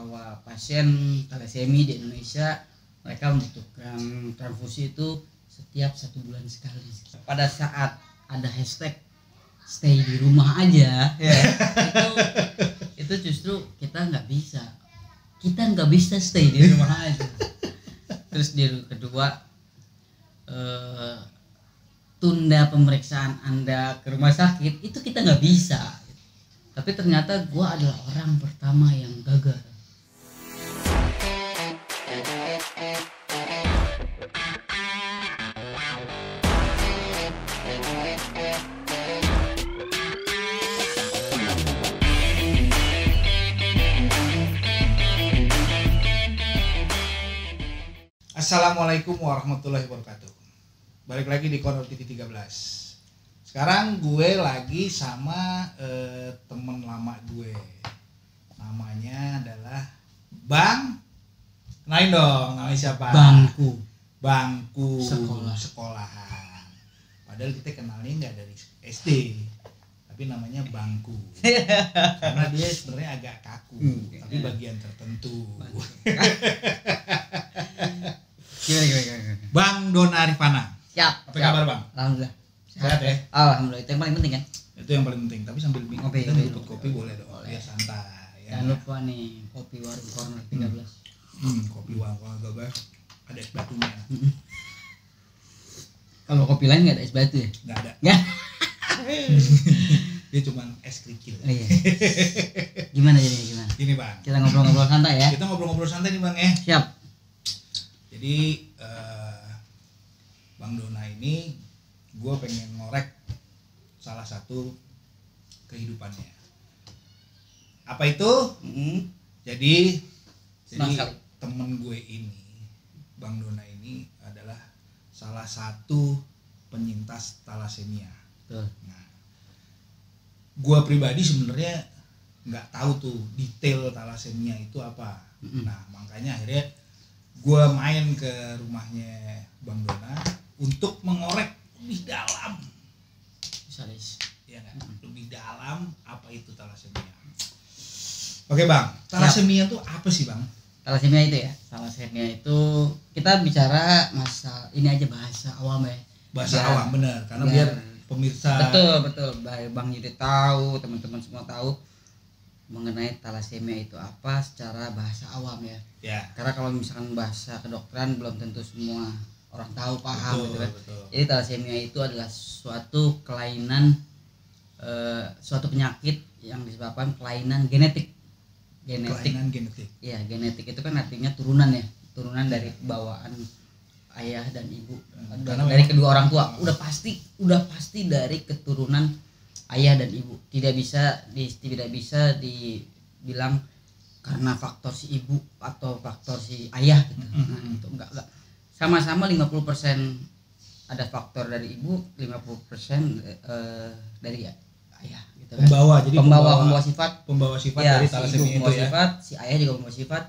bahwa pasien thalassemia di Indonesia mereka membutuhkan transfusi itu setiap 1 bulan sekali. Pada saat ada hashtag stay di rumah aja, itu justru kita nggak bisa stay di rumah aja. Terus di kedua, tunda pemeriksaan Anda ke rumah sakit itu kita nggak bisa. Tapi ternyata gua adalah orang pertama yang gagal. Assalamualaikum warahmatullahi wabarakatuh. Balik lagi di Corner TV 13. Sekarang gue lagi sama temen lama gue. Namanya adalah Bang. Kenalin dong, namanya siapa? Bangku sekolahan. Padahal kita kenalnya nggak dari SD, tapi namanya Bangku. Karena dia sebenarnya agak kaku, tapi bagian tertentu. Gimana. Bang Dona Rifana. Siap. Apa kabar Bang? Alhamdulillah. Sehat ya? Alhamdulillah, itu yang paling penting kan? Itu yang paling penting. Tapi sambil Kopi, kita kopi ngikut dulu. kopi boleh dong. Ya santai. Ya. Jangan lupa nih kopi warung Corner 13. Kopi warung gabah. Ada es batunya. Kalau kopi lain nggak ada es batu ya? Nggak ada. Ya. Dia cuma es kerikil. Oh, iya. Gimana? Gini Bang. Kita ngobrol-ngobrol santai ya. Kita ngobrol-ngobrol santai nih Bang ya. Siap. Jadi Bang Dona ini gue pengen ngorek salah satu kehidupannya. Apa itu? Jadi temen gue ini, Bang Dona ini adalah salah satu penyintas thalassemia. Betul. Nah, gue pribadi sebenarnya nggak tahu tuh detail thalassemia itu apa. Nah, makanya akhirnya gue main ke rumahnya Bang Dona untuk mengorek lebih dalam. Ya nggak? Lebih dalam apa itu thalassemia. Oke Bang, thalassemia itu apa sih Bang? Thalassemia itu ya. Thalassemia itu kita bicara masa ini aja bahasa awam ya. Bahasa awam bener, karena biar pemirsa. Betul. Bang Yudi tahu, teman-teman semua tahu mengenai thalassemia itu apa secara bahasa awam ya. Ya. Karena kalau misalkan bahasa kedokteran belum tentu semua orang tahu paham gitu kan. Betul. Jadi thalassemia itu adalah suatu kelainan, suatu penyakit yang disebabkan kelainan genetik. Kelainan genetik. Ya, genetik itu kan artinya turunan ya, turunan dari bawaan ayah dan ibu. Dari kedua orang tua. Udah pasti dari keturunan ayah dan ibu. Tidak bisa dibilang karena faktor si ibu atau faktor si ayah gitu. Nah, itu enggak. Sama-sama 50% ada faktor dari ibu, 50% dari ayah gitu kan. Pembawa sifat ya, dari si thalassemia ibu itu ya. sifat, si ayah juga membawa sifat.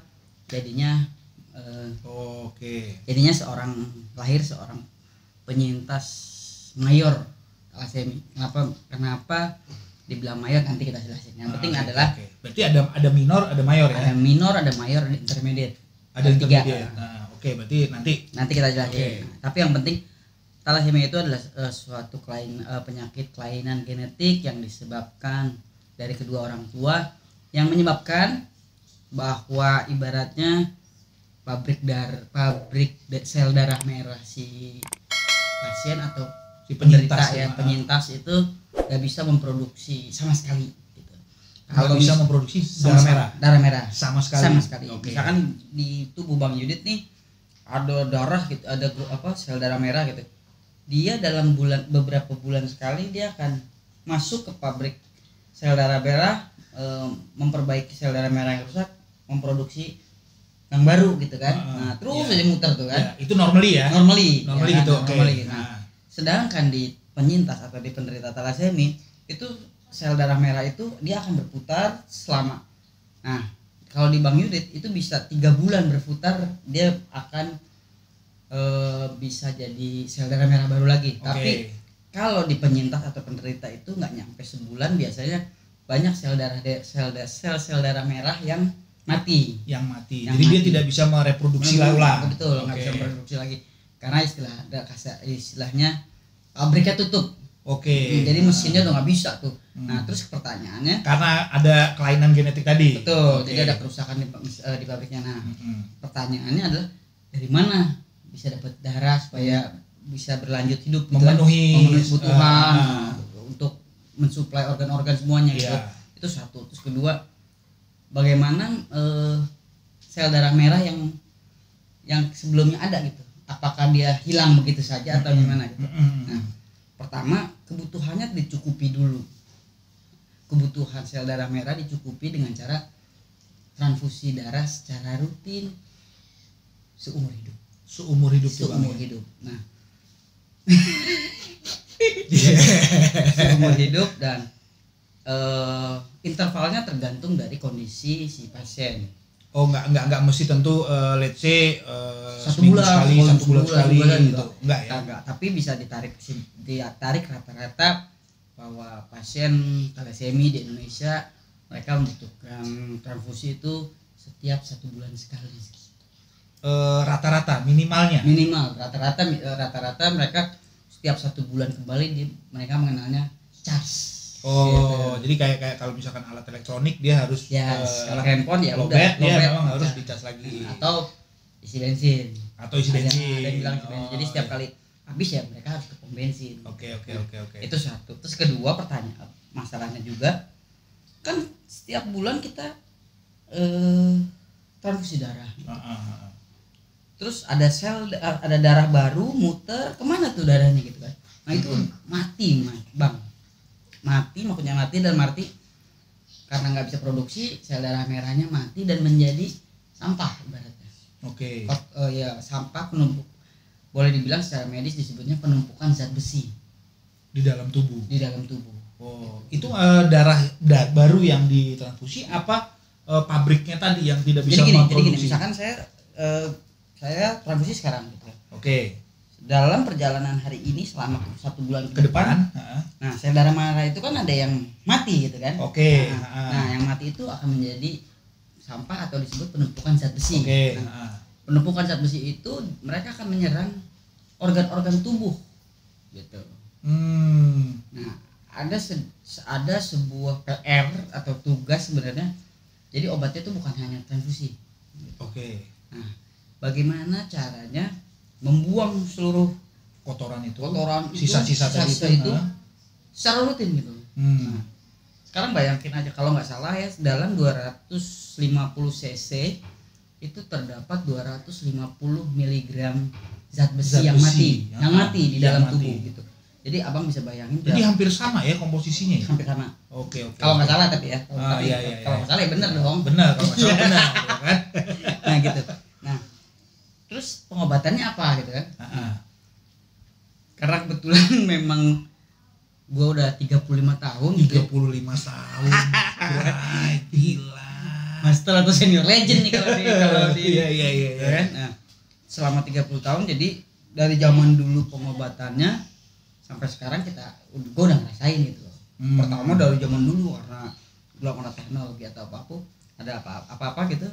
Jadinya jadinya lahir seorang penyintas mayor thalassemia. Kenapa dibilang mayor nanti kita jelasin. Yang penting adalah berarti ada minor, ada mayor ya. Ada minor, ada mayor, ada intermediate. Ada intermediate. Nah, berarti nanti kita jelasin. Tapi yang penting thalassemia itu adalah suatu penyakit kelainan genetik yang disebabkan dari kedua orang tua, yang menyebabkan bahwa ibaratnya pabrik sel darah merah si pasien atau si penyintas itu nggak bisa memproduksi sama sekali gitu. Kalau bisa memproduksi darah merah sama sekali. Misalkan di tubuh Bang Yudit nih ada darah gitu, ada sel darah merah gitu. Dia dalam beberapa bulan sekali dia akan masuk ke pabrik sel darah merah, memperbaiki sel darah merah yang rusak, memproduksi yang baru gitu kan. Nah, terus aja muter tuh kan. Ya, itu normally gitu. Normally. Nah, sedangkan di penyintas atau di penderita thalassemia itu sel darah merah itu dia akan berputar selama. Nah, kalau di Bang Yudit itu bisa 3 bulan berputar, dia akan bisa jadi sel darah merah baru lagi. Tapi kalau di penyintas atau penderita itu nggak nyampe sebulan, biasanya banyak sel darah merah yang mati. Yang mati. Yang Jadi dia mati. tidak bisa mereproduksi ulang. Betul, nggak bisa mereproduksi lagi. Karena istilahnya pabriknya tutup. Jadi mesinnya udah nggak bisa tuh. Nah, terus pertanyaannya karena ada kelainan genetik tadi. Betul. Jadi ada kerusakan di pabriknya. Nah, pertanyaannya adalah dari mana bisa dapat darah supaya bisa berlanjut hidup, memenuhi kebutuhan untuk mensuplai organ-organ semuanya gitu. Iya. Itu satu. Terus kedua, bagaimana sel darah merah yang sebelumnya ada gitu, apakah dia hilang begitu saja atau gimana gitu. Nah, pertama kebutuhannya dicukupi dulu. Kebutuhan sel darah merah dicukupi dengan cara transfusi darah secara rutin seumur hidup. Seumur hidup. Nah, seumur hidup dan intervalnya tergantung dari kondisi si pasien. Oh, nggak mesti tentu let's say satu bulan sekali gitu. Enggak ya. Enggak, tapi bisa ditarik rata-rata bahwa pasien thalassemia di Indonesia mereka membutuhkan transfusi itu setiap 1 bulan sekali. Rata-rata minimalnya. Minimal rata-rata mereka setiap 1 bulan kembali mereka mengenalnya cas. Oh, gitu. Jadi kayak kalau misalkan alat elektronik dia harus kalau handphone ya lowbat, udah dia memang harus dicas lagi. Atau isi bensin. Ada yang bilang isi bensin. Jadi setiap kali habis ya mereka harus ke pom bensin. Oke. Itu satu. Terus kedua pertanyaan masalahnya juga kan setiap bulan kita transfusi darah. Terus ada darah baru muter, kemana tuh darahnya gitu kan? Nah itu mati, bang. Maksudnya mati karena nggak bisa produksi, sel darah merahnya mati dan menjadi sampah ibaratnya. Sampah penumpuk. Boleh dibilang secara medis disebutnya penumpukan zat besi di dalam tubuh. Oh, itu darah baru yang ditransfusi apa pabriknya tadi yang tidak bisa memproduksi? Jadi gini, misalkan saya transfusi sekarang gitu. Dalam perjalanan hari ini selama 1 bulan ke depan, nah sel darah merah itu kan ada yang mati gitu kan. Nah, yang mati itu akan menjadi sampah atau disebut penumpukan zat besi. Penumpukan zat besi itu mereka akan menyerang organ-organ tubuh gitu. Nah, ada sebuah PR atau tugas sebenarnya. Jadi obatnya itu bukan hanya transfusi. Nah, bagaimana caranya membuang seluruh kotoran itu sisa-sisa itu secara rutin gitu. Nah, sekarang bayangin aja kalau nggak salah ya dalam 250 cc itu terdapat 250 mg zat besi yang mati di dalam tubuh gitu. Jadi abang bisa bayangin. Jadi hampir sama ya komposisinya. Hampir sama. Oke. Kalau nggak salah tapi ya. Kalau nggak salah ya benar dong. Benar kalau nggak salah benar kan. Nah gitu. Nah terus pengobatannya apa gitu kan? Karena kebetulan memang gue udah 35 tahun. 35 tahun. Gila. Master atau senior legend nih kalau di Iya. Nah, selama 30 tahun jadi dari zaman dulu pengobatannya sampai sekarang gue udah ngerasain itu. Pertama dari zaman dulu karena belum ada teknologi atau apapun, ada apa-apa gitu.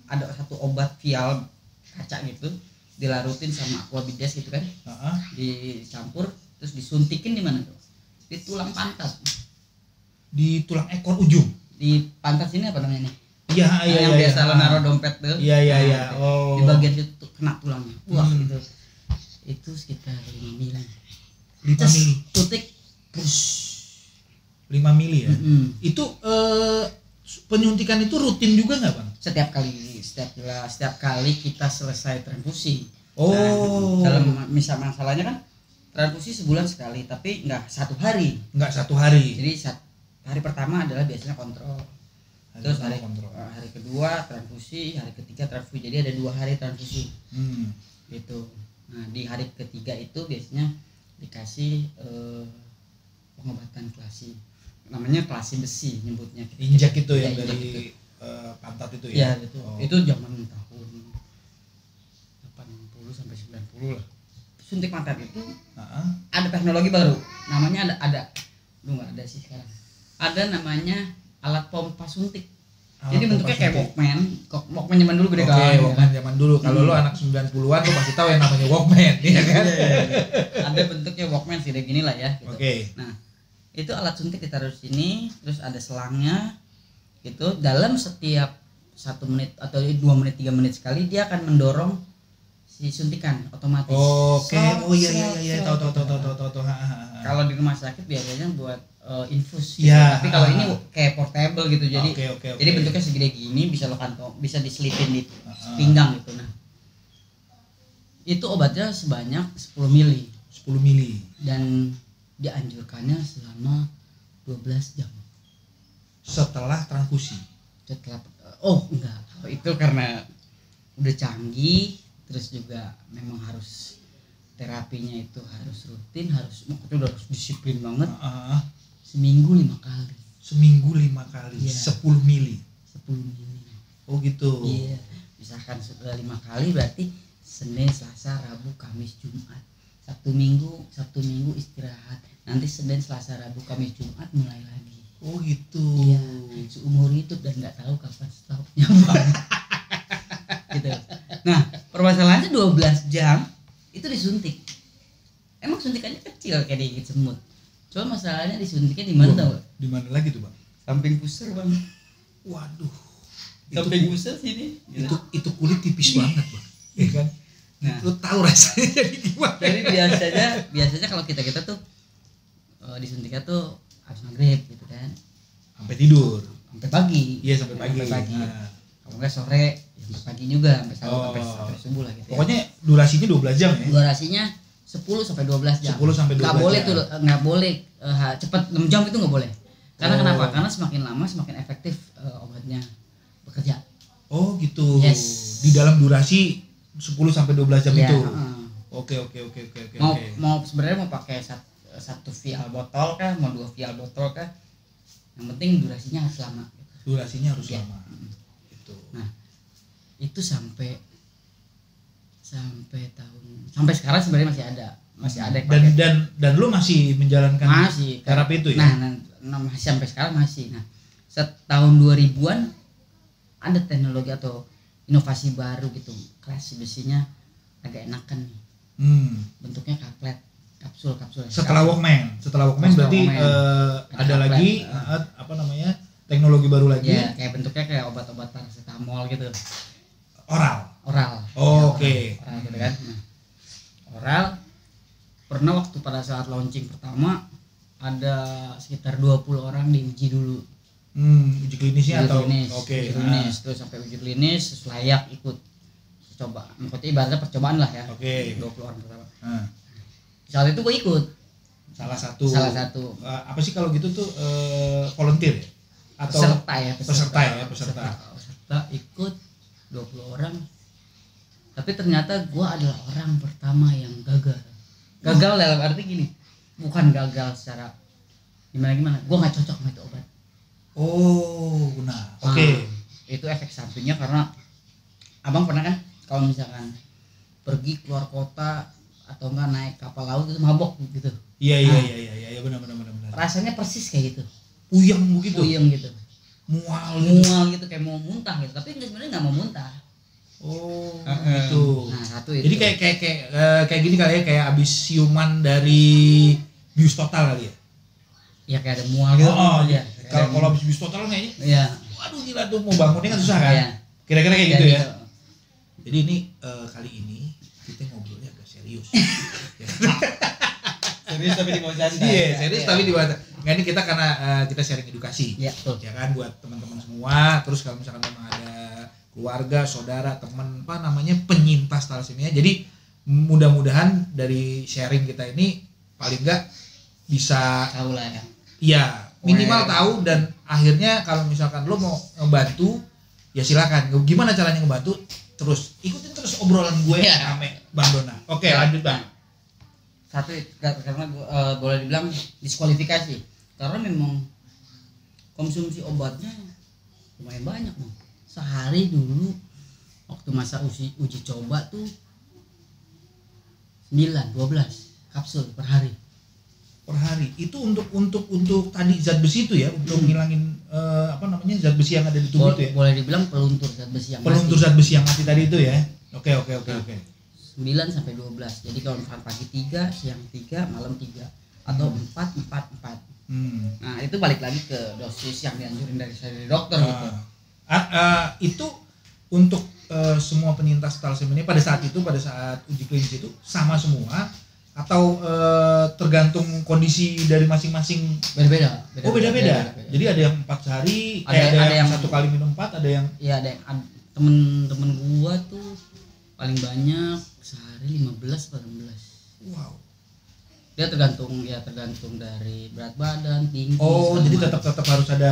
Ada satu obat vial kaca gitu dilarutin sama aquabides gitu kan, dicampur terus disuntikin di mana tuh? Di tulang pantat, di tulang ekor ujung, di pantat sini apa namanya nih? Yang biasa lo naruh dompet tuh. Iya. Di bagian situ kena tulangnya. Wah gitu. Itu sekitar 5 mili. 5 mili. Tutik. 5 mili ya. Itu penyuntikan itu rutin juga nggak bang? Setiap kali kita selesai transfusi. Oh. Dalam masalahnya kan transfusi sebulan sekali, tapi nggak satu hari. Jadi hari pertama adalah biasanya kontrol. Terus hari kedua transfusi, hari ketiga transfusi. Jadi ada 2 hari transfusi. Gitu. Nah di hari ketiga itu biasanya dikasih pengobatan klasi. Namanya klasi besi nyebutnya. Injak itu yang dari pantat itu ya? Iya gitu. Itu zaman tahun 80 sampai 90 lah. Suntik pantat itu ada teknologi baru. Namanya ada nggak ada sih sekarang. Ada namanya alat pompa suntik. Alat Jadi bentuknya pompa kayak suntik. Walkman zaman dulu gede Oke, kan. Walkman zaman dulu. Kalau lu anak 90-an lu pasti tahu yang namanya Walkman, ya kan? Ada bentuknya Walkman sih, kayak gini lah ya. Gitu. Oke. Nah, itu alat suntik ditaruh di sini, terus ada selangnya, gitu. Dalam setiap 1 menit atau 2 menit 3 menit sekali dia akan mendorong si suntikan otomatis. Oke. Oh iya tahu. Kalau di rumah sakit biasanya buat infus. Iya. Tapi kalau ini kayak portable gitu. Jadi Oke. jadi bentuknya segede gini, bisa lo kantong, bisa diselipin di pinggang gitu. Nah, itu obatnya sebanyak 10 mili 10 mili dan dianjurkannya selama 12 jam setelah transfusi. setelah. Oh enggak, kalau itu karena udah canggih, terus juga memang harus terapinya itu harus rutin, harus disiplin banget. Seminggu 5 kali. Seminggu 5 kali. Iya. 10 mili. 10 mili. Oh gitu. Iya, misalkan sudah 5 kali berarti Senin, Selasa, Rabu, Kamis, Jumat. Sabtu Minggu istirahat. Nanti Senin, Selasa, Rabu, Kamis, Jumat mulai lagi. Oh gitu. Iya, seumur hidup dan nggak tahu kapan stopnya bang. Gitu. Nah, permasalahannya 12 jam itu disuntik. Emang suntikannya kecil kayak digigit semut. Cuma masalahnya disuntiknya di mana tau? Di mana lagi tuh, Bang? Samping pusar bang. Waduh. Samping pusar sini. Itu kulit tipis banget, Bang. Ya kan? Nah, lu tahu rasanya jadi gimana? jadi biasanya kalau kita tuh disuntiknya tuh habis maghrib gitu kan, Sampai tidur. sampai pagi. Iya, sampai pagi. Nah. Kalau nggak sore ya sampai pagi juga, sampai subuh lah gitu. Pokoknya durasinya 12 jam ya. Durasinya 10 sampai 12 jam. 10 sampai 12 nggak boleh jam. tuh, nggak boleh cepat 6 jam itu nggak boleh. Karena Oh. kenapa? Karena semakin lama semakin efektif obatnya bekerja. Oh gitu. Yes. Di dalam durasi 10 sampai 12 jam Ya, itu. heeh. Oke. Mau sebenarnya mau pakai satu vial botol kah, mau 2 vial botol kah, yang penting durasinya harus lama. Durasinya harus Ya. lama. Gitu. Nah, itu sampai sampai sekarang sebenarnya masih ada yang pakai. Dan lu masih menjalankan Masih terapi itu ya? Nah, masih sampai sekarang masih. Nah, setahun 2000-an ada teknologi atau inovasi baru gitu. Kelas besinya agak enakan nih. Bentuknya kapsul. Setelah Walkman berarti Walkman. ada lagi apa namanya? Teknologi baru lagi. Ya, kayak bentuknya kayak obat-obat paracetamol gitu. Oral. Ya, Oke. Oral gitu kan. Nah, oral pernah waktu pada saat launching pertama ada sekitar 20 orang diuji dulu. Uji klinisnya atau uji klinis, terus sampai uji klinis terus layak ikut coba. Maksudnya ibaratnya percobaan lah ya. Oke. 20 orang pertama. Saat itu gue ikut. Salah satu. Apa sih kalau gitu tuh volunteer ya? Atau peserta ikut 20 orang. Tapi ternyata gue adalah orang pertama yang gagal. Gagal dalam arti gini, bukan gagal secara gimana, gue nggak cocok sama itu obat. Oh, nah, oke. Itu efek sampingnya karena abang pernah kan kalau misalkan pergi keluar kota atau enggak naik kapal laut itu mabok gitu. Iya, benar. Rasanya persis kayak gitu. Puyeng begitu. Gitu. Mual gitu kayak mau muntah gitu. Tapi sebenarnya nggak mau muntah. Oh, gitu. Nah, satu itu. Jadi kayak gini kali ya, kayak abis siuman dari bius total kali ya. Ya kayak ada mual gitu. Iya. Kalau abis bius total kayaknya. Iya. Waduh gila tuh mau bangunnya kan susah kan. Iya. Kira-kira kayak gitu ya. Jadi ini kali ini kita ngobrolnya agak serius. Serius tapi di bawah santai. Iya, serius tapi di bawah. Nggak, ini kita karena kita sharing edukasi. Iya, betul. Ya kan buat teman-teman semua. Terus kalau misalkan memang ada keluarga, saudara, teman penyintas thalassemia. Jadi mudah-mudahan dari sharing kita ini paling enggak bisa tahu lah ya. Iya, minimal tahu dan akhirnya kalau misalkan lo mau ngebantu ya silakan. Gimana caranya ngebantu? Terus ikutin terus obrolan gue sama Bang Dona. Oke, lanjut Bang. Satu karena boleh dibilang diskualifikasi karena memang konsumsi obatnya lumayan banyak Bang. Sehari dulu waktu masa uji coba tuh 12 kapsul per hari. Per hari. Itu untuk tadi zat besi itu ya, untuk ngilangin zat besi yang ada di tubuh itu ya. Boleh dibilang peluntur zat besi yang Peluntur mati. zat besi yang mati tadi itu ya. Oke. 9 sampai 12. Jadi kalau misalkan pagi 3, siang 3, malam 3 atau 4. Nah, itu balik lagi ke dosis yang dianjurin dari dokter gitu. Itu untuk semua penyintas thalassemia pada saat uji klinis itu sama semua atau tergantung kondisi dari masing-masing? Beda-beda. Beda-beda. Jadi ada yang 4 sehari, ada yang 1 kali minum 4, ada yang ada yang temen gua tuh paling banyak sehari 15 atau 16. Wow. Dia tergantung dari berat badan, tinggi. Jadi tetap harus ada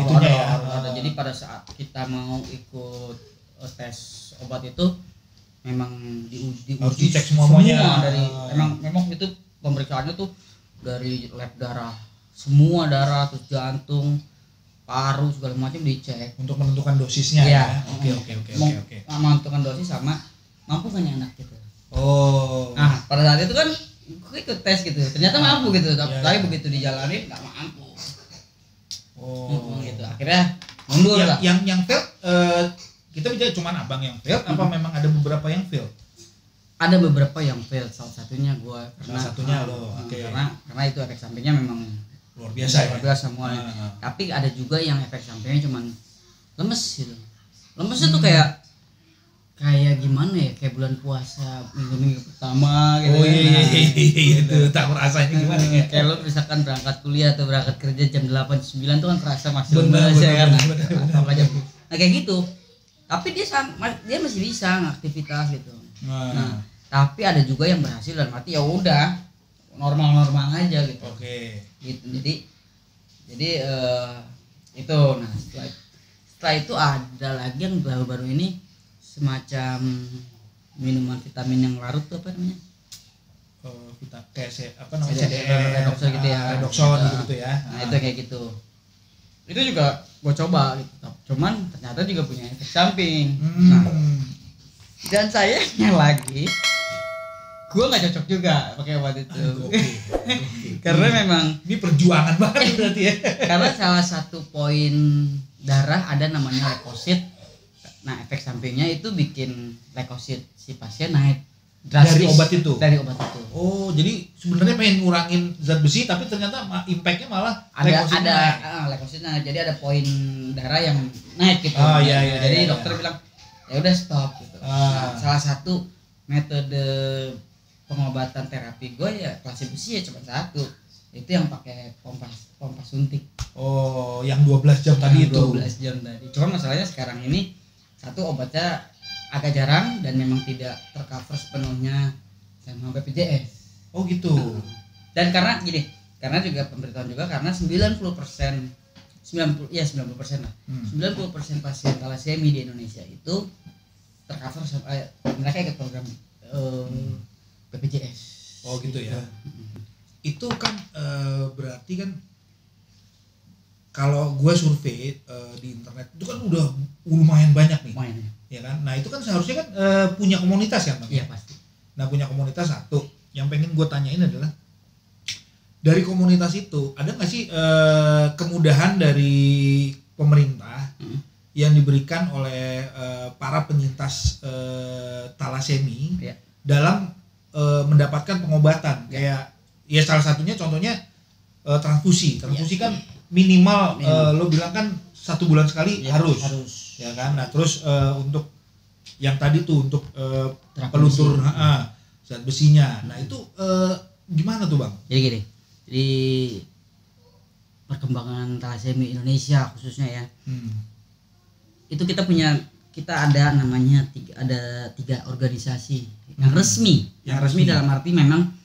itunya ya. Ada. Jadi pada saat kita mau ikut tes obat itu memang diuji harus dicek semuanya. Dari memang itu pemeriksaannya tuh dari lab darah, semua darah, terus jantung, paru segala macam dicek untuk menentukan dosisnya ya. Oke. Menentukan dosis sama mampu kan anak gitu. Nah, pada saat itu kan gue ikut tes gitu, ternyata mampu gitu, tapi begitu dijalanin nggak mampu. Gitu. Akhirnya mundur lah. Yang fail, kita bicara cuma abang yang fail, apa memang ada beberapa yang fail? Ada beberapa yang fail, salah satunya gue. Karena itu efek sampingnya memang luar biasa semua. Tapi ada juga yang efek sampingnya cuman lemes gitu. Lemesnya tuh kayak gimana ya, kayak bulan puasa minggu pertama gitu. Itu tak rasanya gimana ya. Kayak lo misalkan berangkat kuliah atau berangkat kerja jam 8-9 tuh kan kerasa masih lemes ya kan. Nah kayak gitu. Tapi dia masih bisa aktivitas gitu. Nah, tapi ada juga yang berhasil dan mati ya udah normal aja gitu. Gitu. Jadi itu. Nah, setelah itu ada lagi yang baru-baru ini semacam minuman vitamin yang larut tuh apa namanya? Redoxon gitu ya. Redoxon gitu ya. Nah, itu kayak gitu. Itu juga gue coba gitu. Cuman ternyata juga punya efek samping. Nah, dan sayangnya lagi gue nggak cocok juga pakai obat itu. Karena memang ini perjuangan banget berarti ya. Karena salah satu poin darah ada namanya leukosit. Nah, efek sampingnya itu bikin leukosit si pasien naik drastis dari obat itu. Jadi sebenarnya pengen ngurangin zat besi tapi ternyata impactnya malah leukositnya. Jadi ada poin darah yang naik gitu. Jadi dokter bilang ya udah stop gitu. Nah, salah satu metode pengobatan terapi gue ya klasik besi ya cuma satu. Itu yang pakai pompa suntik. Yang 12 jam tadi itu. 12 jam tadi. Cuma masalahnya sekarang ini satu obatnya agak jarang dan memang tidak tercover sepenuhnya sama BPJS. Gitu. Dan karena juga pemberitahuan juga karena 90% lah. 90% pasien thalassemia di Indonesia itu tercover sama mereka ikut program BPJS. Gitu ya. Itu kan berarti kan kalau gue survei di internet itu kan udah lumayan banyak nih. Ya kan? Nah, itu kan seharusnya kan punya komunitas kan, Bang? Iya, pasti. Nah, punya komunitas satu. Yang pengen gue tanyain adalah dari komunitas itu ada nggak sih kemudahan dari pemerintah yang diberikan oleh para penyintas thalassemia dalam mendapatkan pengobatan? Kayak ya salah satunya contohnya transfusi kan minimal lo bilang kan 1 bulan sekali harus ya kan. Nah, terus untuk yang tadi tuh untuk peluntur zat besinya. Nah, itu gimana tuh, Bang? Jadi gini, di perkembangan thalassemia Indonesia khususnya ya. Itu kita ada namanya tiga organisasi yang resmi. Yang resmi dalam arti memang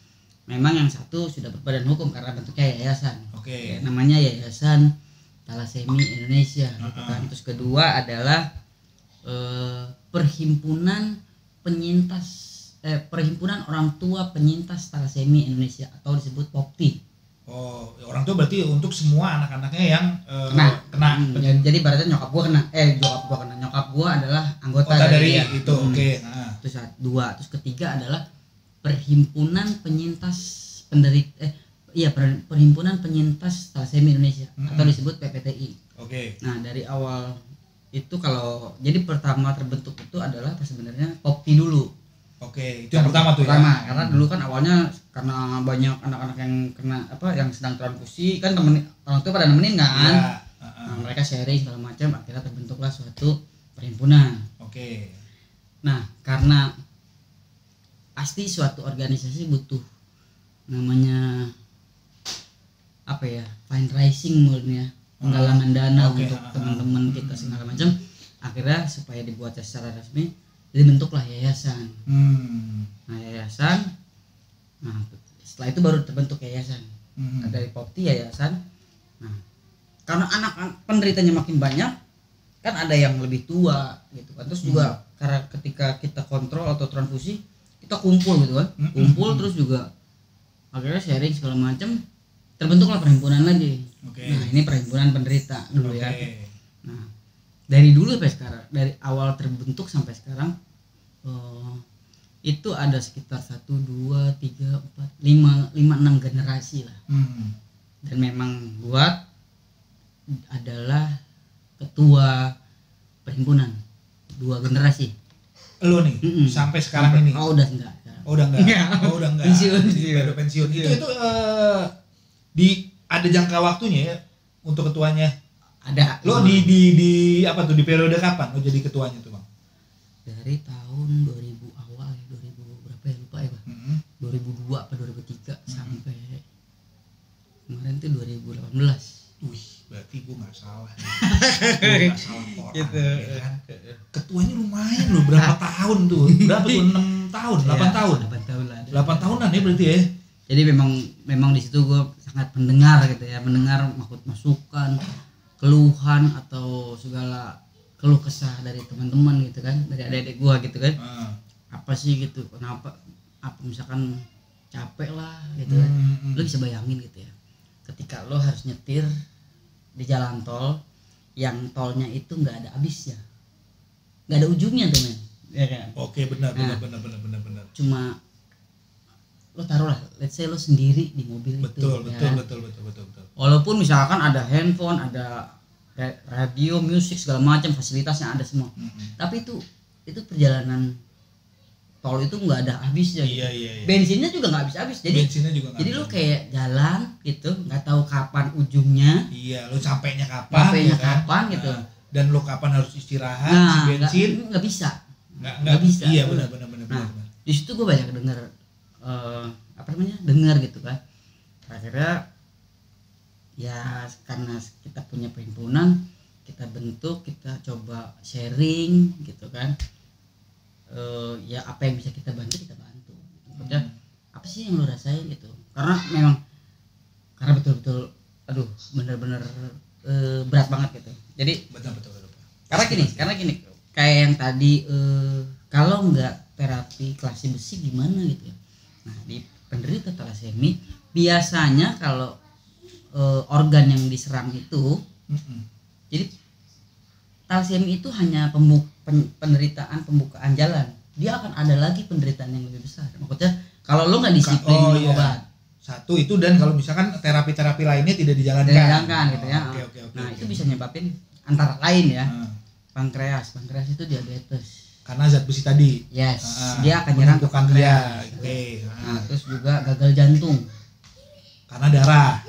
yang satu sudah berbadan hukum karena bentuknya yayasan. Namanya Yayasan Thalassemia Indonesia. Gitu kan. Terus kedua adalah Perhimpunan Orang Tua Penyintas Thalassemia Indonesia atau disebut POPTI. Orang tua berarti untuk semua anak-anaknya yang kena. Jadi berarti nyokap gua kena. Nyokap gua adalah anggota dari itu. Terus dua. Terus ketiga adalah Perhimpunan Penyintas Thalassemia Indonesia atau disebut PPTI. Oke. Nah dari awal itu kalau jadi pertama terbentuk itu adalah sebenarnya Popti dulu. Oke, itu yang pertama tuh pertama, ya. Karena dulu kan awalnya karena banyak anak-anak yang kena yang sedang transfusi kan orang tua pada nemenin kan. Ya. Nah, mereka sharing segala macam, akhirnya terbentuklah suatu perhimpunan. Oke. Nah, karena pasti suatu organisasi butuh namanya apa ya, fundraising menurutnya, penggalangan dana untuk teman-teman kita segala macam. Akhirnya supaya dibuat secara resmi dibentuklah yayasan. Nah yayasan, nah setelah itu baru terbentuk yayasan. Dari Popti yayasan. Nah karena anak penderitanya makin banyak kan, ada yang lebih tua gitu kan, terus juga karena ketika kita kontrol atau transfusi kita kumpul gitu kan, kumpul terus juga akhirnya sharing segala macam, terbentuklah perhimpunan lagi. Nah ini perhimpunan penderita dulu ya. Nah dari dulu sampai sekarang, dari awal terbentuk sampai sekarang itu ada sekitar 1, 2, 3, 4, 5, 6 generasi lah. Dan memang buat adalah ketua perhimpunan 2 generasi. Lo nih sampai sekarang ini. Oh udah enggak. Udah enggak. Pensiun. Udah pensiun. Itu ada jangka waktunya ya untuk ketuanya. Ada. Lo di apa tuh, di periode kapan lo jadi ketuanya tuh Bang? Dari tahun 2000 awal ya, 2000 berapa ya lupa ya Bang. 2002 apa 2003 sampai kemarin tuh 2018. Wih, berarti gue nggak salah. Gue nggak salah orang. Gitu. Ya kan? Ketuanya lumayan loh, berapa tahun tuh? Berapa tuh? 6 tahun, 8 tahun. 8 tahun lah. 8 tahunan ya berarti ya. Jadi memang di situ gue sangat mendengar gitu ya, mendengar masukan, keluhan atau segala keluh kesah dari teman-teman gitu kan, dari adik-adik gue gitu kan. Apa sih gitu? Kenapa? Apa misalkan capek lah gitu kan. Lo bisa bayangin gitu ya. Ketika lo harus nyetir di jalan tol yang tolnya itu nggak ada habisnya, nggak ada ujungnya tuh men, ya kan? Oke, benar. Cuma lo taruhlah, let's say lo sendiri di mobil betul, itu. Betul. Walaupun misalkan ada handphone, ada radio, musik segala macam, fasilitasnya ada semua. Tapi itu perjalanan tol itu nggak ada habisnya. Iya. Bensinnya juga nggak habis-habis. Jadi lo kayak jalan gitu, nggak tahu kapan ujungnya. Iya, lo sampainya kapan? Kapan gitu. Dan lo kapan harus istirahat? Nah, bensin nggak bisa. Nggak bisa. Iya, benar. Nah, di situ gue banyak dengar dengar gitu kan. Akhirnya ya karena kita punya perhimpunan, kita bentuk, kita coba sharing gitu kan. Ya apa yang bisa kita bantu. Maksudnya apa sih yang lo rasain gitu, karena betul-betul benar-benar berat banget gitu. Jadi betul. Karena gini kayak yang tadi kalau nggak terapi kelasi besi gimana gitu ya. Nah di penderita thalassemia biasanya kalau organ yang diserang itu jadi thalassemia itu hanya penderitaan pembukaan jalan, dia akan ada lagi penderitaan yang lebih besar. Maksudnya kalau lo nggak disiplin minum obat, satu itu, dan kalau misalkan terapi lainnya tidak dijalankan gitu ya. Nah itu bisa nyebabin antara lain ya pankreas itu diabetes karena zat besi tadi. Dia akan nyerang ke pankreas. Nah, terus juga gagal jantung karena darah.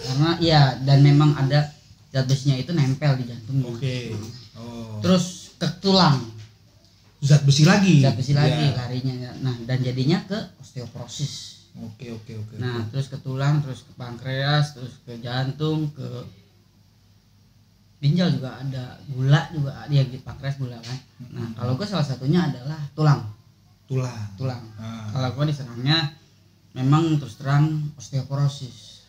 Dan memang ada zat besinya itu nempel di jantung. Terus ke tulang, zat besi lagi larinya. Nah dan jadinya ke osteoporosis. Nah terus ke tulang, terus ke pankreas, terus ke jantung, ke ginjal juga ada, gula juga dia di pankreas gula kan. Nah kalau gue salah satunya adalah tulang. Kalau gue diserangnya memang terus terang osteoporosis.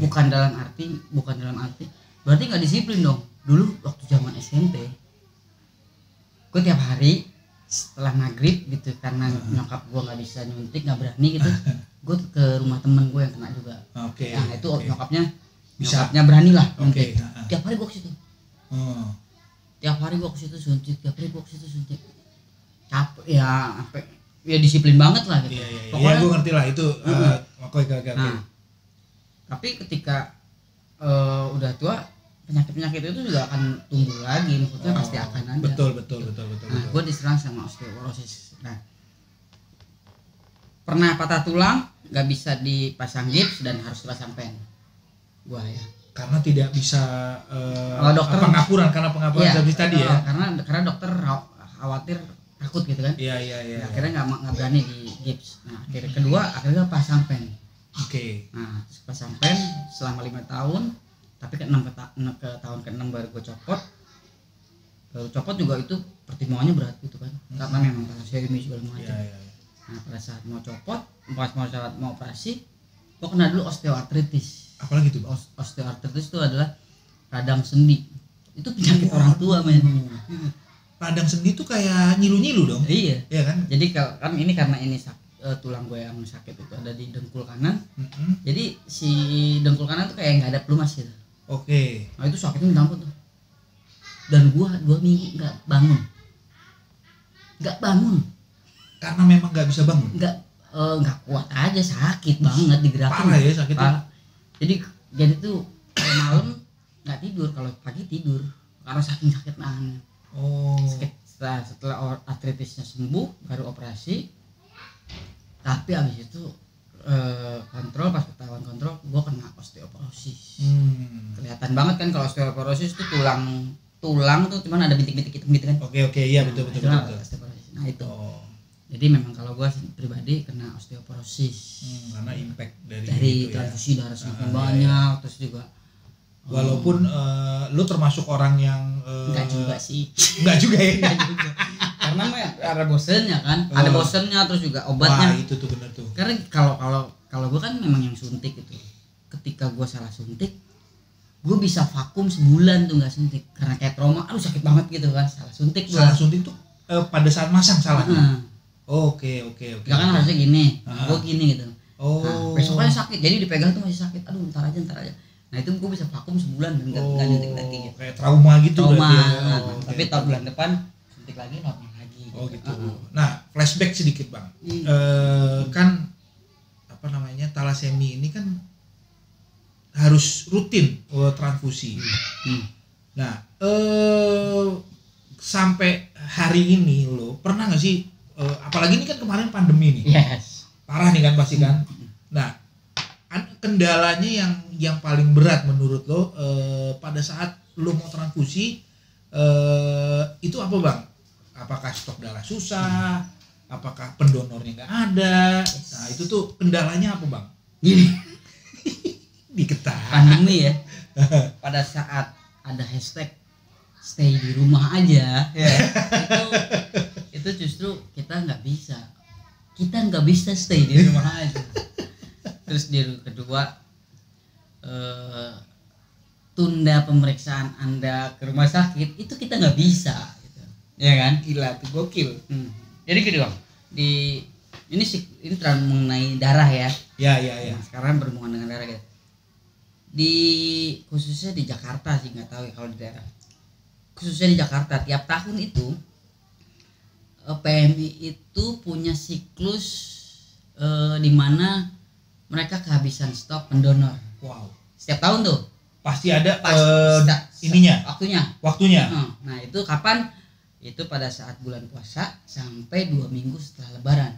Bukan dalam arti berarti nggak disiplin dong. Dulu waktu zaman SMP gue tiap hari setelah maghrib gitu, karena nyokap gue nggak bisa nyuntik, nggak berani gitu, gue ke rumah temen gue yang kena juga. Nah itu nyokapnya berani lah nyuntik. Tiap hari gue ke situ. Tiap hari gue ke situ suntik. Capek ya, ya disiplin banget lah gitu. Pokoknya gue ngerti lah itu. Nah, tapi ketika udah tua penyakit itu juga akan tumbuh lagi, maksudnya pasti akan ada. Betul. Nah, gue diserang sama osteoporosis. Nah, pernah patah tulang, nggak bisa dipasang gips dan harus dipasang pen. Gua ya. Karena tidak bisa dokter pengapuran seperti tadi ya. Karena dokter khawatir takut gitu kan. Iya. Nah, akhirnya nggak berani di gips. Nah, akhirnya pasang pen. Oke. Nah, pasang pen selama 5 tahun, tapi ke tahun ke-6 baru gue copot. Baru copot juga itu pertimbangannya berat gitu kan. Karena memang thalassemia segala macam. Iya. Nah, pada saat mau copot, mau operasi, gue kena dulu osteoartritis. Apalagi tuh? Osteoartritis itu adalah radang sendi. Itu penyakit orang tua, men. Radang sendi itu kayak nyilu-nyilu dong. Iya. Iya kan? Jadi kan ini karena ini tulang gue yang sakit itu ada di dengkul kanan. Jadi si dengkul kanan tuh kayak nggak ada pelumas gitu. Oke. Nah, itu sakitnya minta ampun tuh. Dan gua 2 minggu nggak bangun. Karena memang nggak bisa bangun. Nggak kuat aja, sakit banget digerakin. Parah ya sakitnya. Jadi tuh kalau malam nggak tidur, kalau pagi tidur karena saking sakit nahan. Setelah artritisnya sembuh baru operasi. Tapi abis itu pas ketahuan kontrol, gue kena osteoporosis. Kelihatan banget kan kalau osteoporosis tuh tulang tuh cuman ada bintik-bintik hitam gitu kan. Oke, iya betul. Osteoporosis. Nah itu. Jadi memang kalau gue pribadi kena osteoporosis. Karena impact dari itu transfusi ya. darah semakin banyak, terus juga walaupun lu termasuk orang yang enggak juga sih. Enggak juga ya. Karena ada bosennya kan. Ada bosennya, terus juga obatnya. Wah, itu tuh benar tuh. Karena kalau gue kan memang yang suntik itu. Ketika gue salah suntik, gue bisa vakum sebulan tuh nggak suntik karena kayak trauma. Aduh sakit banget gitu kan, salah suntik. Salah suntik tuh pada saat masang salahnya. Oke. Gak kan harusnya gini, gue gini gitu. Oh. Besoknya sakit, jadi dipegang tuh masih sakit. Aduh ntar aja. Nah itu gue bisa vakum sebulan dan nggak nyuntik lagi gitu. Kayak trauma gitu. Tapi tahun bulan depan suntik lagi normal lagi. Gitu. Nah flashback sedikit bang. Kan apa namanya thalassemia ini kan harus rutin transfusi. Nah sampai hari ini lo pernah nggak sih? Apalagi ini kan kemarin pandemi nih. Yes. Parah nih kan pasti kan. Nah kendalanya yang paling berat menurut lo pada saat lo mau transfusi itu apa bang? Apakah stok darah susah? Apakah pendonornya nggak ada? Nah itu tuh kendalanya apa bang? Diketahui. Pandemi ya. Pada saat ada hashtag stay di rumah aja, itu justru kita nggak bisa stay di rumah aja. Terus kedua tunda pemeriksaan Anda ke rumah sakit itu kita nggak bisa gitu. Ya kan? Gila tuh gokil. Jadi gini bang, ini terang mengenai darah ya. Ya. Nah, sekarang berhubungan dengan darah gitu. Khususnya di Jakarta sih, nggak tahu ya kalau di daerah. Khususnya di Jakarta tiap tahun itu PMI itu punya siklus di mana mereka kehabisan stok pendonor. Wow. Setiap tahun tuh pasti ada ininya. Waktunya. Nah itu kapan? Itu pada saat bulan puasa sampai 2 minggu setelah Lebaran.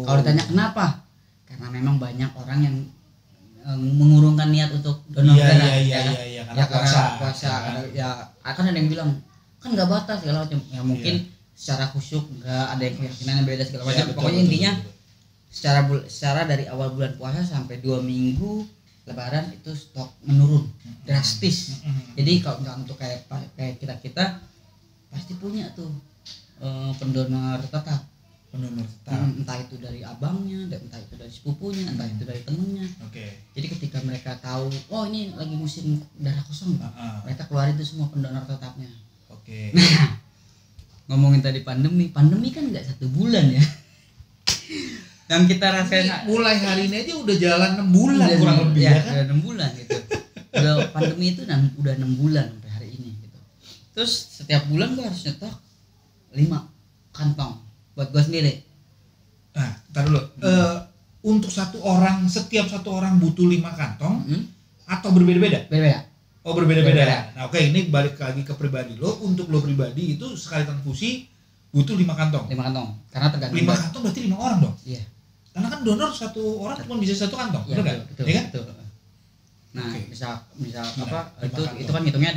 Kalau ditanya kenapa? Karena memang banyak orang yang mengurungkan niat untuk donor darah. Iya. Karena puasa. Ya akan ada yang bilang kan nggak batas segala macam. Ya mungkin secara khusyuk nggak, ada yang keyakinannya beda segala macam. Pokoknya intinya secara dari awal bulan puasa sampai 2 minggu Lebaran itu stok menurun drastis. Jadi kalau untuk kayak kita pasti punya tuh pendonor tetap. Entah itu dari abangnya, entah itu dari sepupunya, entah itu dari temennya. Jadi ketika mereka tahu, oh ini lagi musim darah kosong, mereka keluarin tuh semua pendonor tetapnya. Nah, ngomongin tadi pandemi kan nggak 1 bulan ya. Yang kita rasain mulai hari ini aja udah jalan 6 bulan kurang lebih ya kan? Udah 6 bulan gitu. Udah pandemi itu udah 6 bulan sampai hari ini gitu. Terus setiap bulan gua harus nyetok 5 kantong buat gua sendiri. Nah, ntar dulu. Untuk setiap satu orang butuh 5 kantong atau berbeda-beda? Berbeda. Oh berbeda-beda. Berbeda. Nah oke, ini balik lagi ke pribadi lo. Untuk lo pribadi itu sekali transfusi butuh 5 kantong. 5 kantong. Karena tergantung 5 kantong berarti 5 orang dong. Iya. Karena kan donor satu orang cuma bisa 1 kantong, Iya, benar nggak? betul, Iya kan? betul. Nah, Oke. bisa Gila, apa 5 itu kantong. kan hitungnya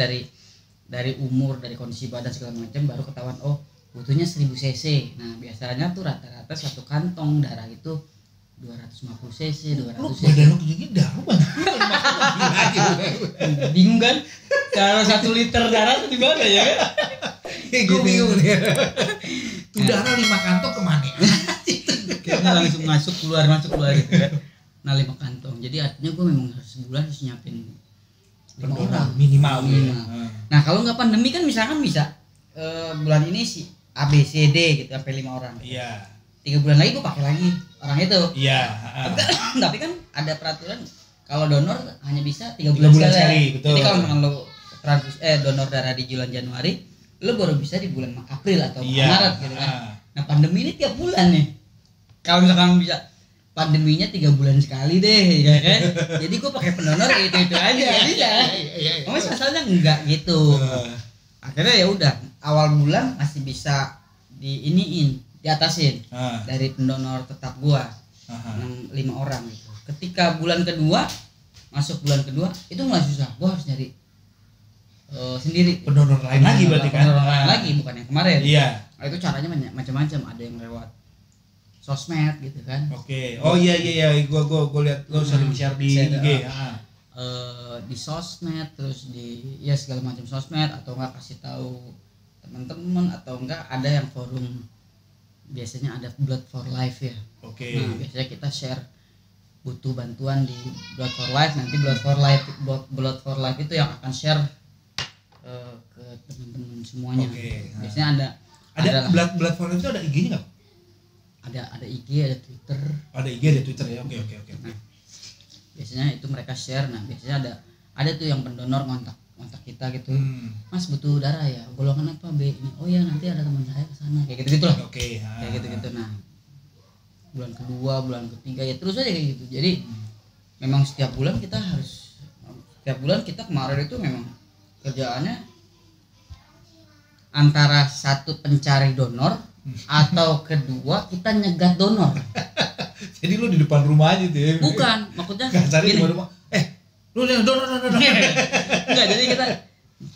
dari umur, dari kondisi badan segala macam baru ketahuan oh butuhnya 1000 cc. Nah, biasanya tuh rata-rata satu kantong darah itu 250 cc, 200 Lo cc. badan lo gini darah banyak. Gila aja. Bingung kan? Kalau 1 liter darah tuh di mana ya kan? Gue bingung nih. Tuh darah 5 kantong kemana? Kayaknya langsung masuk keluar gitu kan. Nah 5 kantong. Jadi artinya gue memang harus sebulan harus nyiapin 5 orang minimal. Minimal. Nah kalau nggak pandemi kan misalkan bisa bulan ini si A B C D gitu sampai 5 orang. Iya. 3 bulan lagi gue pakai lagi orang itu. Iya. Tapi kan ada peraturan kalau donor hanya bisa 3 3 bulan, bulan sekali, betul. Jadi kalau misalkan lo donor darah di bulan Januari, lo baru bisa di bulan April atau Iya. Maret gitu kan. Nah pandemi ini tiap bulan nih. Kalau misalkan bisa pandeminya 3 bulan sekali deh, ya kan? Jadi gue pakai pendonor itu aja, bisa. Mas masalahnya enggak gitu. Akhirnya ya udah awal bulan masih bisa diatasin dari pendonor tetap gua 5 orang gitu. Ketika bulan kedua masuk bulan kedua itu mulai susah, gua harus nyari sendiri Pendonor lain lagi berarti kan? pendonor lain lagi bukan yang kemarin. Iya. Nah, itu caranya macam-macam, ada yang lewat sosmed gitu kan. Oke. Oh iya. Gua lihat lo sering share di Share, IG. Di sosmed, terus di ya segala macam sosmed, atau enggak kasih tahu teman-teman, atau enggak ada yang forum, biasanya ada Blood for Life ya. Oke. Nah biasanya kita share butuh bantuan di Blood for Life, nanti Blood for Life itu yang akan share ke teman-teman semuanya. Oke. Biasanya Ada blood for Life itu ada IG-nya nggak? ada IG, ada Twitter. Ada IG, ada Twitter ya. Oke. Nah, biasanya itu mereka share. Nah biasanya ada tuh yang pendonor ngontak kita gitu. Mas butuh darah ya, golongan apa B ini? Oh ya nanti ada teman saya kesana, kayak gitu lah. Oke. Kayak gitu. Nah bulan kedua, bulan ketiga ya terus aja kayak gitu. Jadi memang setiap bulan kita kemarin itu memang kerjaannya antara satu pencari donor atau kedua kita nyegat donor. Jadi lu di depan rumah aja tuh ya? Bukan, maksudnya cari di gini. rumah. Lu nih donor. Enggak, jadi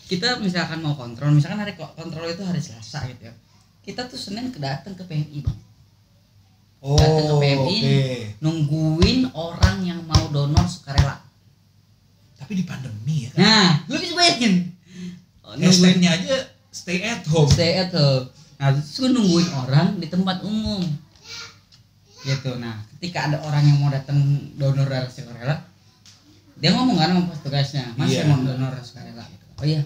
kita misalkan mau kontrol, misalkan hari kontrol itu hari Selasa gitu ya. Kita tuh Senin datang ke PMI, Bang. Datang ke PMI, nungguin orang yang mau donor sukarela. Tapi di pandemi ya kan? Nah, lu bisa bayangin. Hashtagnya aja stay at home. Nah, terus gue nungguin orang di tempat umum gitu. Nah ketika ada orang yang mau datang donor darah sukarela, dia ngomong kan sama petugasnya, Mas saya mau donor sukarela gitu. Oh iya,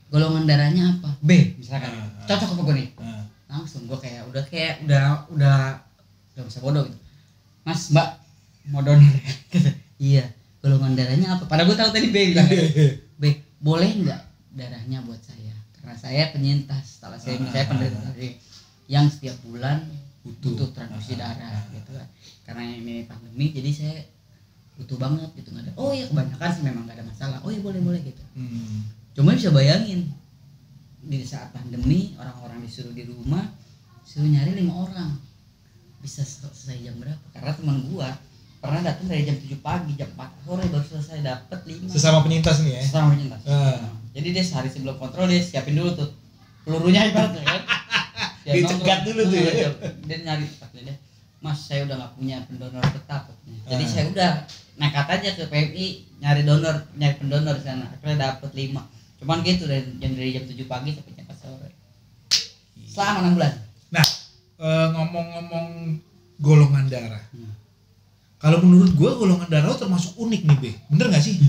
golongan darahnya apa? B misalkan. Cocok apa gue nih? Langsung gue kayak udah bisa bodoh gitu. Mas Mbak mau donor gitu. Iya, golongan darahnya apa? Padahal gue tahu tadi B bilang B, boleh nggak darahnya buat saya? Karena saya penyintas talasemia, saya penderita yang setiap bulan butuh transfusi darah gitu kan. Karena ini pandemi jadi saya butuh banget gitu. Nggak ada. Oh ya kebanyakan sih memang nggak ada masalah. Oh ya boleh gitu. Cuma bisa bayangin di saat pandemi orang-orang disuruh di rumah, suruh nyari 5 orang, bisa selesai jam berapa? Karena teman gua pernah datang dari jam 7 pagi, jam 4 sore baru selesai dapat 5. Sesama penyintas nih ya? Sesama penyintas. Jadi dia sehari sebelum kontrol dia siapin dulu tuh pelurunya ibaratnya kan. Dicegat dulu tuh ya. Dia nyari dia, Mas saya udah nggak punya pendonor tetap. Jadi saya udah nekat aja ke PMI nyari pendonor di sana. Akhirnya dapet 5. Cuman gitu dari jam 7 pagi sampai jam 4 sore. Selama 6 bulan. Nah, ngomong-ngomong golongan darah. Kalau menurut gue golongan darah termasuk unik nih, Be. Bener gak sih?